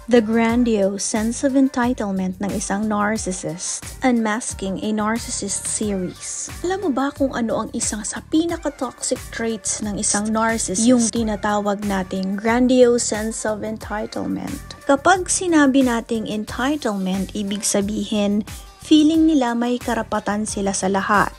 The grandiose sense of entitlement ng isang narcissist. Unmasking a Narcissist series. Alam mo ba kung ano ang isang sa pinaka-toxic traits ng isang narcissist? Yung tinatawag nating grandiose sense of entitlement. Kapag sinabi nating entitlement, ibig sabihin, feeling nila may karapatan sila sa lahat.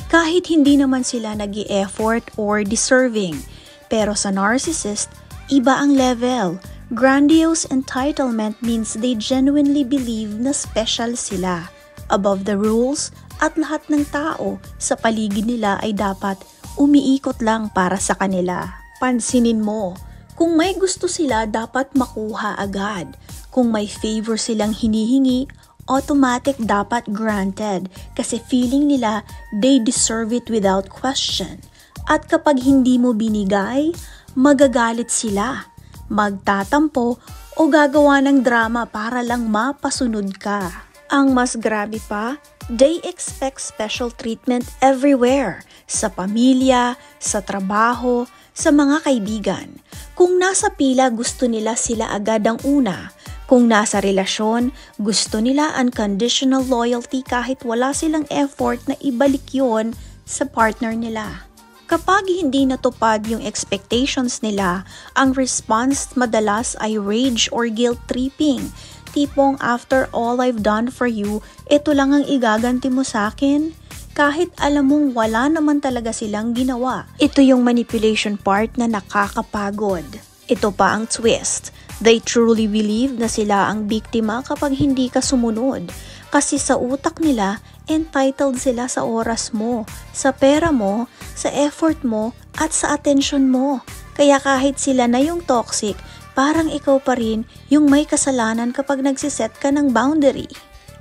Kahit hindi naman sila nag-i-effort or deserving. Pero sa narcissist, iba ang level. Grandiose entitlement means they genuinely believe na special sila, above the rules, at lahat ng tao sa paligid nila ay dapat umiikot lang para sa kanila. Pansinin mo, kung may gusto sila dapat makuha agad. Kung may favor silang hinihingi, automatic dapat granted kasi feeling nila they deserve it without question. At kapag hindi mo binigay, magagalit sila, magtatampo o gagawa ng drama para lang mapasunod ka. Ang mas grabe pa, they expect special treatment everywhere. Sa pamilya, sa trabaho, sa mga kaibigan. Kung nasa pila, gusto nila sila agad ang una. Kung nasa relasyon, gusto nila unconditional loyalty kahit wala silang effort na ibalik yon sa partner nila. Kapag hindi natupad yung expectations nila, ang response madalas ay rage or guilt-tripping. Tipong after all I've done for you, ito lang ang igaganti mo sa akin? Kahit alam mong wala naman talaga silang ginawa. Ito yung manipulation part na nakakapagod. Ito pa ang twist. They truly believe na sila ang biktima kapag hindi ka sumunod. Kasi sa utak nila, entitled sila sa oras mo, sa pera mo, sa effort mo, at sa attention mo. Kaya kahit sila na yung toxic, parang ikaw pa rin yung may kasalanan kapag nagsiset ka ng boundary.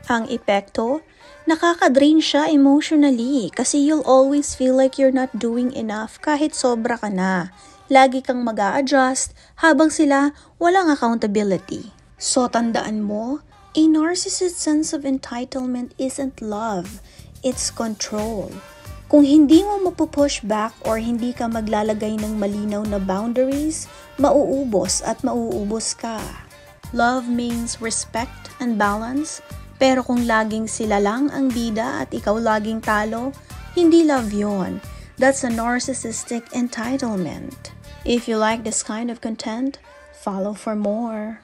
Ang epekto, nakaka-drain siya emotionally kasi you'll always feel like you're not doing enough kahit sobra ka na. Lagi kang mag-a-adjust habang sila walang accountability. So tandaan mo, a narcissist's sense of entitlement isn't love, it's control. Kung hindi mo mapupush back or hindi ka maglalagay ng malinaw na boundaries, mauubos at mauubos ka. Love means respect and balance, pero kung laging sila lang ang bida at ikaw laging talo, hindi love yon. That's a narcissistic entitlement. If you like this kind of content, follow for more.